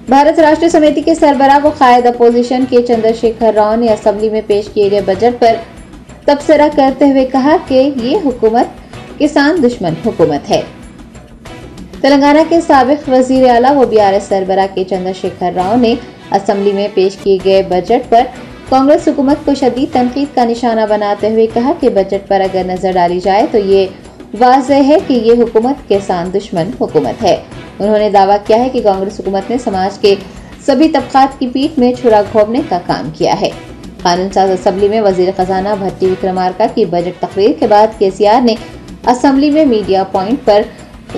भारत राष्ट्र समिति के सरबराह व कायद अपोजिशन के चंद्रशेखर राव ने असेंबली में पेश किए गए बजट पर तबसरा करते हुए कहा कि ये हुकूमत किसान दुश्मन हुकूमत है। तेलंगाना के साबिक वजीर आला व बीआरएस सरबराह के चंद्रशेखर राव ने असेंबली में पेश किए गए बजट पर कांग्रेस हुकूमत को शदीद तनकीद का निशाना बनाते हुए कहा कि बजट पर अगर नजर डाली जाए तो ये वाज़ेह है कि ये हुकूमत किसान दुश्मन हुकूमत है। उन्होंने दावा किया है कि कांग्रेस हुकूमत ने समाज के सभी तबकात की पीठ में छुरा घोंपने का काम किया है। कानून साज असेंबली में वजीर खजाना भट्टी विक्रमार्का की बजट तकरीर के बाद केसीआर ने असेंबली में मीडिया पॉइंट पर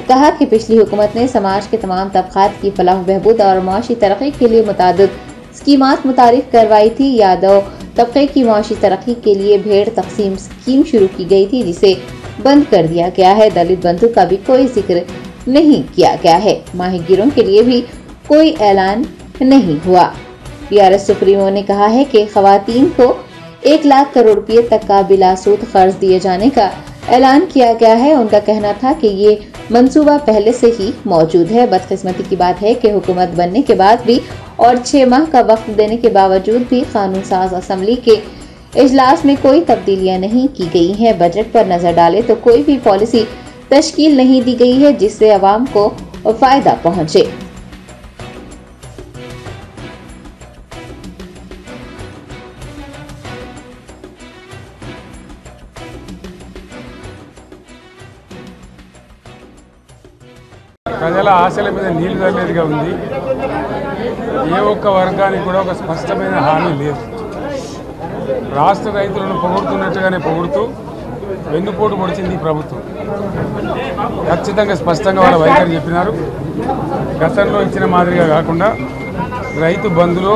कहा कि पिछली हुकूमत ने समाज के तमाम तबकात की फलाह बहबूद और माशी तरक्की के लिए मुतादिद स्कीमात मुतारिफ करवाई थी। यादव तबके की माशी तरक्की के लिए भेड़ तकसीम स्कीम शुरू की गई थी जिसे बंद कर दिया गया है। दलित बंधु का भी कोई जिक्र नहीं किया गया है। माहिगीरों के लिए भी कोई ऐलान नहीं हुआ। बीआरएस सुप्रीमो ने कहा है कि खवातीन को 1 लाख करोड़ रुपए तक का बिलासूद कर्ज दिए जाने का ऐलान किया गया है। उनका कहना था कि ये मंसूबा पहले से ही मौजूद है। बदकिस्मती की बात है कि हुकूमत बनने के बाद भी और 6 माह का वक्त देने के बावजूद भी कानून साज असेंबली के इजलास में कोई तब्दीलियां नहीं की गई हैं। बजट पर नजर डालें तो कोई भी पॉलिसी तश्कील नहीं दी गई है जिससे अवाम को फायदा पहुंचे। ప్రజల ఆశల మీద నీళ్లు చల్లేదిగా ఉంది। ఏ ఒక్క వర్గానికి కూడా ఒక స్పష్టమైన హామీ లేదు। రాష్ట్ర రైతులను పొగుడుతున్నట్టుగానే పొగుడుతూ వెన్నుపోటు పొడిచింది ఈ ప్రభుత్వం। ఖచ్చితంగా స్పష్టంగా వాళ్ళ వైఖరి చెప్పినారు। గతంలో ఇచ్చిన మాదిరిగా కాకుండా రైతు బంధులో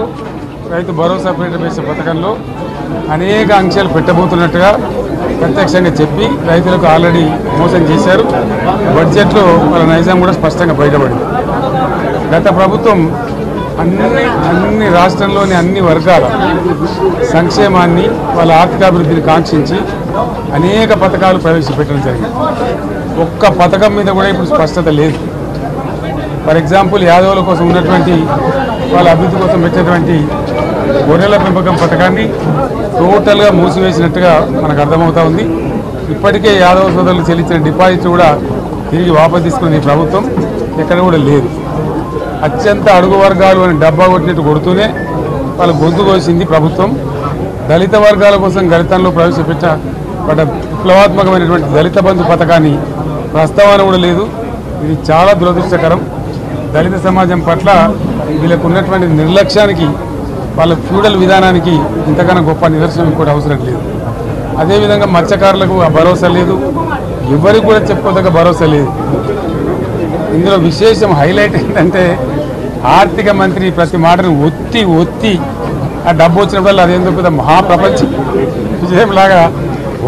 రైతు భరోసా పేరిట పథకంలో అనేక ఆంక్షలు పెట్టబోతున్నట్టుగా ప్రత్యక్షంగా చెప్పి రైతులకు ఆల్రెడీ మోసం చేశారు। బడ్జెట్లో వాళ్ళ నైజాం కూడా స్పష్టంగా బయటపడింది। గత ప్రభుత్వం అన్ని రాష్ట్రంలోని అన్ని వర్గాల సంక్షేమాన్ని వాళ్ళ ఆర్థికాభివృద్ధిని కాంక్షించి అనేక పథకాలు ప్రవేశపెట్టడం జరిగింది। ఒక్క పథకం మీద కూడా ఇప్పుడు స్పష్టత లేదు। ఫర్ ఎగ్జాంపుల్ యాదవుల కోసం ఉన్నటువంటి వాళ్ళ అభివృద్ధి కోసం పెట్టినటువంటి గొర్రెల పెంపకం పథకాన్ని టోటల్గా మూసివేసినట్టుగా మనకు అర్థమవుతా ఉంది। ఇప్పటికే యాదవ సోదరులు చెల్లించిన డిపాజిట్ కూడా తిరిగి వాపసు తీసుకున్న ఈ ప్రభుత్వం ఎక్కడ కూడా లేదు। అత్యంత అడుగు వర్గాలు అని డబ్బా కొట్టినట్టు కొడుతూనే వాళ్ళ గొంతు కోసింది ప్రభుత్వం। దళిత వర్గాల కోసం గణితంలో ప్రవేశపెట్టబడ్డ విప్లవాత్మకమైనటువంటి దళిత బంధు పథకాన్ని ప్రస్తావన కూడా లేదు। ఇది చాలా దురదృష్టకరం। దళిత సమాజం పట్ల వీళ్ళకు ఉన్నటువంటి నిర్లక్ష్యానికి వాళ్ళ ఫ్యూడల్ విధానానికి ఇంతకన్నా గొప్ప నిదర్శనం కూడా అవసరం లేదు। అదేవిధంగా మత్స్యకారులకు ఆ భరోసా లేదు, ఎవరికి కూడా చెప్పుకోదగ్గ భరోసా లేదు। ఇందులో విశేషం హైలైట్ ఏంటంటే ఆర్థిక మంత్రి ప్రతి మాటను ఒత్తి ఆ డబ్బు వచ్చినప్పుడు అదేందో పెద్ద మహాప్రపంచ విజయంలాగా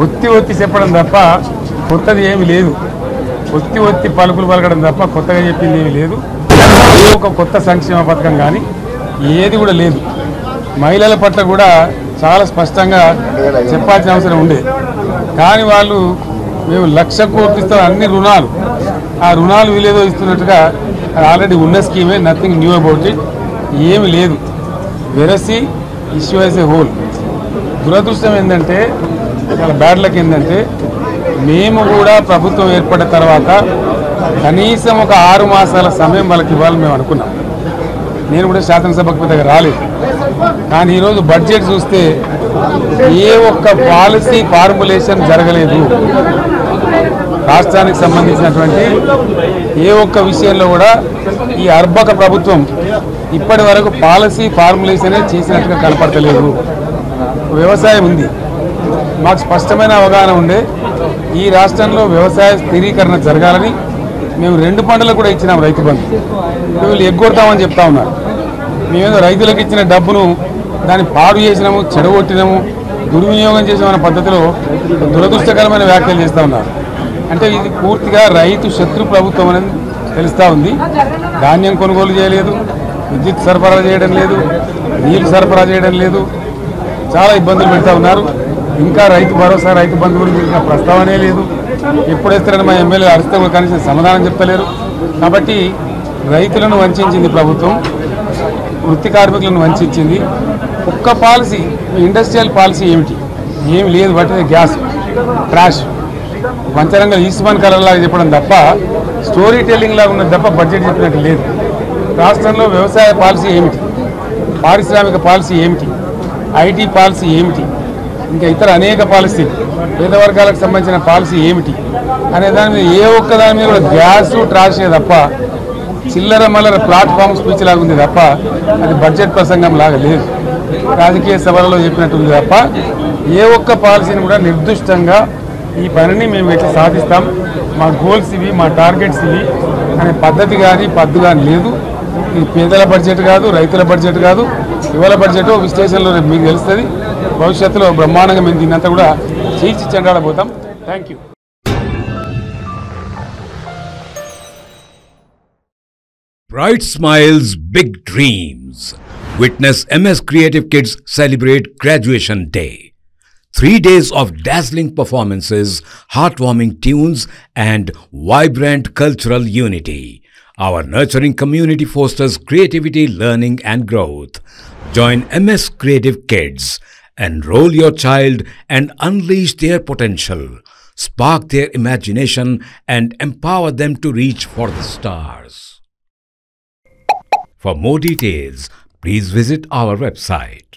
ఒత్తి చెప్పడం తప్ప కొత్తది ఏమీ లేదు। ఒత్తి పలుకులు పలకడం తప్ప కొత్తగా చెప్పింది ఏమీ లేదు। ఒక కొత్త సంక్షేమ పథకం కానీ ఏది కూడా లేదు। మహిళల పట్ల కూడా చాలా స్పష్టంగా చెప్పాల్సిన అవసరం ఉండే, కానీ వాళ్ళు మేము 1,00,000 కోట్లు ఇస్తాం అన్ని రుణాలు, ఆ రుణాలు వీలేదో ఇస్తున్నట్టుగా ఆల్రెడీ ఉన్న స్కీమే, నథింగ్ న్యూ అబౌట్ ఇట్, ఏమి లేదు। వెరసి ఇష్యూ యాజ్ ఏ హోల్। దురదృష్టం ఏంటంటే చాలా బ్యాడ్ లక్ ఏంటంటే మేము కూడా ప్రభుత్వం ఏర్పడిన తర్వాత కనీసం ఒక 6 మాసాల సమయం వాళ్ళకి ఇవ్వాలని మేము అనుకున్నాం। నేను కూడా శాసనసభకు పెద్దగా రాలేదు, కానీ ఈరోజు బడ్జెట్ చూస్తే ఏ ఒక్క పాలసీ ఫార్ములేషన్ జరగలేదు। రాష్ట్రానికి సంబంధించినటువంటి ఏ ఒక్క విషయంలో కూడా ఈ అర్బక ప్రభుత్వం ఇప్పటి వరకు పాలసీ ఫార్ములేషనే చేసినట్టుగా కనపడతలేదు। వ్యవసాయం ఉంది, మాకు స్పష్టమైన అవగాహన ఉండే ఈ రాష్ట్రంలో వ్యవసాయ స్థిరీకరణ జరగాలని మేము 2 పంటలకు కూడా ఇచ్చినాం రైతు బంధు। వీళ్ళు ఎగ్గొడతామని చెప్తా ఉన్నారు। మేమేదో రైతులకు ఇచ్చిన డబ్బును దాన్ని పాడు చేసినాము, చెడగొట్టినాము, దుర్వినియోగం చేసామన్న పద్ధతిలో దురదృష్టకరమైన వ్యాఖ్యలు చేస్తూ ఉన్నారు। అంటే ఇది పూర్తిగా రైతు శత్రు ప్రభుత్వం అనేది తెలుస్తూ ఉంది। ధాన్యం కొనుగోలు చేయలేదు, విద్యుత్ సరఫరా చేయడం లేదు, నీళ్లు సరఫరా చేయడం లేదు, చాలా ఇబ్బందులు పెడతా ఉన్నారు। ఇంకా రైతు భరోసా, రైతు బంధు గురించి ప్రస్తావనే లేదు। ఎప్పుడు వేస్తారని మా ఎమ్మెల్యే అరిస్తే కూడా కనీసం సమాధానం చెప్తలేరు। కాబట్టి రైతులను వంచింది ప్రభుత్వం। వృత్తి కార్మికులను వంచింది. ఒక్క పాలసీ ఇండస్ట్రియల్ పాలసీ ఏమిటి? ఏమి లేదు. బట్టి గ్యాస్ ట్రాష్ పంచరంగ ఈస్మాన్ కలర్ లాగా చెప్పడం తప్ప స్టోరీ టెల్లింగ్ లాగా ఉన్నది తప్ప బడ్జెట్ చెప్పినట్టు లేదు. రాష్ట్రంలో వ్యవసాయ పాలసీ ఏమిటి? పారిశ్రామిక పాలసీ ఏమిటి? ఐటీ పాలసీ ఏమిటి? ఇంకా ఇతర అనేక పాలసీలు, పేద వర్గాలకు సంబంధించిన పాలసీ ఏమిటి అనే దాని మీద ఏ ఒక్క దాని మీద కూడా గ్యాసు ట్రాషే తప్ప చిల్లర మల్లర ప్లాట్ఫామ్ స్పీచ్ లాగా ఉంది తప్ప అది బడ్జెట్ ప్రసంగం లాగా లేదు. రాజకీయ సభలలో చెప్పినట్టు ఉంది తప్ప ఏ ఒక్క పాలసీని కూడా నిర్దిష్టంగా ఈ పనిని మేము ఎట్లా సాధిస్తాం, మా గోల్స్ ఇవి, మా టార్గెట్స్ ఇవి అనే పద్ధతి కానీ పద్దు కానీ లేదు. ఇది పేదల బడ్జెట్ కాదు, రైతుల బడ్జెట్ కాదు, యువల బడ్జెట్ విశ్లేషణలో మీకు తెలుస్తుంది. భవిష్యత్తులో బ్రహ్మాండంగా మేము దీన్నంతా కూడా చీల్చి చెండాడబోతాం. Thank you. Bright smiles, big dreams. Witness MS Creative Kids celebrate Graduation Day. 3 days of dazzling performances, heartwarming tunes, and vibrant cultural unity. Our nurturing community fosters creativity, learning, and growth. Join MS Creative Kids. Enroll your child and unleash their potential. Spark their imagination and empower them to reach for the stars. For more details, please visit our website.